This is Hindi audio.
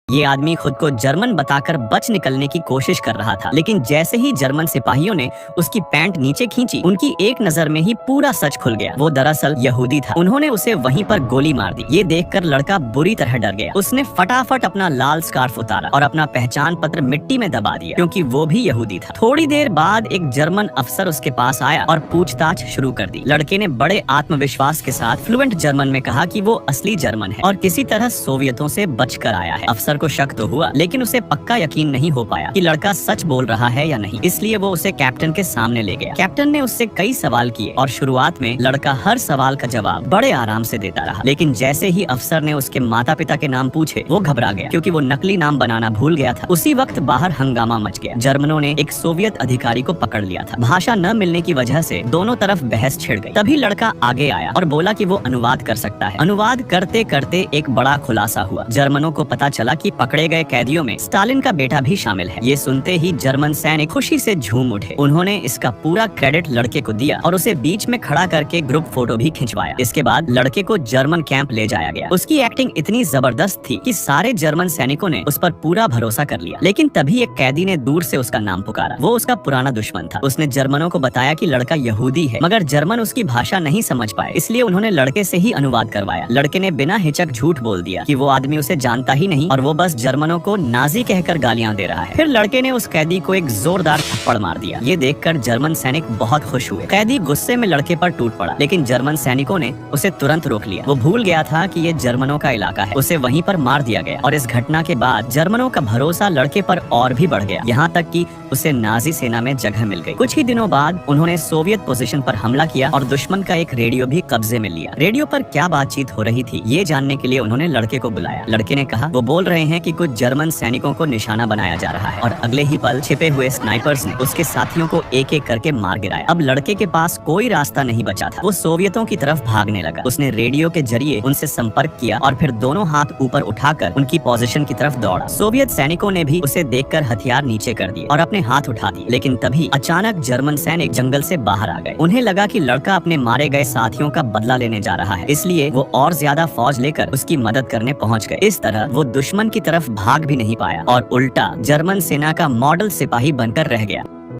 ये आदमी खुद को जर्मन बताकर बच निकलने की कोशिश कर रहा था, लेकिन जैसे ही जर्मन सिपाहियों ने उसकी पैंट नीचे खींची, उनकी एक नजर में ही पूरा सच खुल गया। वो दरअसल यहूदी था। उन्होंने उसे वहीं पर गोली मार दी। ये देखकर लड़का बुरी तरह डर गया। उसने फटाफट अपना लाल स्कार्फ उतारा और अपना पहचान पत्र मिट्टी में दबा दिया, क्योंकि वो भी यहूदी था। थोड़ी देर बाद एक जर्मन अफसर उसके पास आया और पूछताछ शुरू कर दी। लड़के ने बड़े आत्मविश्वास के साथ फ्लुएंट जर्मन में कहा कि वो असली जर्मन है और किसी तरह सोवियतों से बचकर आया है। अफसर को शक तो हुआ, लेकिन उसे पक्का यकीन नहीं हो पाया कि लड़का सच बोल रहा है या नहीं, इसलिए वो उसे कैप्टन के सामने ले गया। कैप्टन ने उससे कई सवाल किए और शुरुआत में लड़का हर सवाल का जवाब बड़े आराम से देता रहा, लेकिन जैसे ही अफसर ने उसके माता पिता के नाम पूछे, वो घबरा गया, क्योंकि वो नकली नाम बनाना भूल गया था। उसी वक्त बाहर हंगामा मच गया। जर्मनों ने एक सोवियत अधिकारी को पकड़ लिया था। भाषा न मिलने की वजह से दोनों तरफ बहस छिड़ गई। तभी लड़का आगे आया और बोला कि वो अनुवाद कर सकता है। अनुवाद करते करते एक बड़ा खुलासा हुआ। जर्मनों को पता चला कि पकड़े गए कैदियों में स्टालिन का बेटा भी शामिल है। ये सुनते ही जर्मन सैनिक खुशी से झूम उठे। उन्होंने इसका पूरा क्रेडिट लड़के को दिया और उसे बीच में खड़ा करके ग्रुप फोटो भी खिंचवाया। इसके बाद लड़के को जर्मन कैंप ले जाया गया। उसकी एक्टिंग इतनी जबरदस्त थी कि सारे जर्मन सैनिकों ने उस पर पूरा भरोसा कर लिया। लेकिन तभी एक कैदी ने दूर से उसका नाम पुकारा। वो उसका पुराना दुश्मन था। उसने जर्मनों को बताया कि लड़का यहूदी है, मगर जर्मन उसकी भाषा नहीं समझ पाए, इसलिए उन्होंने लड़के से ही अनुवाद करवाया। लड़के ने बिना हिचक झूठ बोल दिया कि वो आदमी उसे जानता ही नहीं और वो बस जर्मनों को नाजी कहकर गालियां दे रहा है। फिर लड़के ने उस कैदी को एक जोरदार थप्पड़ मार दिया। ये देखकर जर्मन सैनिक बहुत खुश हुए। कैदी गुस्से में लड़के पर टूट पड़ा, लेकिन जर्मन सैनिकों ने उसे तुरंत रोक लिया। वो भूल गया था कि ये जर्मनों का इलाका है। उसे वहीं पर मार दिया गया और इस घटना के बाद जर्मनों का भरोसा लड़के पर और भी बढ़ गया, यहाँ तक कि उसे नाजी सेना में जगह मिल गई। कुछ ही दिनों बाद उन्होंने सोवियत पोजीशन पर हमला किया और दुश्मन का एक रेडियो भी कब्जे में लिया। रेडियो पर क्या बातचीत हो रही थी, ये जानने के लिए उन्होंने लड़के को बुलाया। लड़के ने कहा वो बोल रहे हैं कि कुछ जर्मन सैनिकों को निशाना बनाया जा रहा है, और अगले ही पल छिपे हुए स्नाइपर्स ने उसके साथियों को एक एक करके मार गिराया। अब लड़के के पास कोई रास्ता नहीं बचा था। वो सोवियतों की तरफ भागने लगा। उसने रेडियो के जरिए उनसे संपर्क किया और फिर दोनों हाथ ऊपर उठाकर उनकी पोजीशन की तरफ दौड़ा। सोवियत सैनिकों ने भी उसे देखकर हथियार नीचे कर दिए और अपने हाथ उठा दिए, लेकिन तभी अचानक जर्मन सैनिक जंगल से बाहर आ गए। उन्हें लगा कि लड़का अपने मारे गए साथियों का बदला लेने जा रहा है, इसलिए वो और ज्यादा फौज लेकर उसकी मदद करने पहुंच गए। इस तरह वो दुश्मन की तरफ भाग भी नहीं पाया और उल्टा जर्मन सेना का मॉडल सिपाही बनकर रह गया।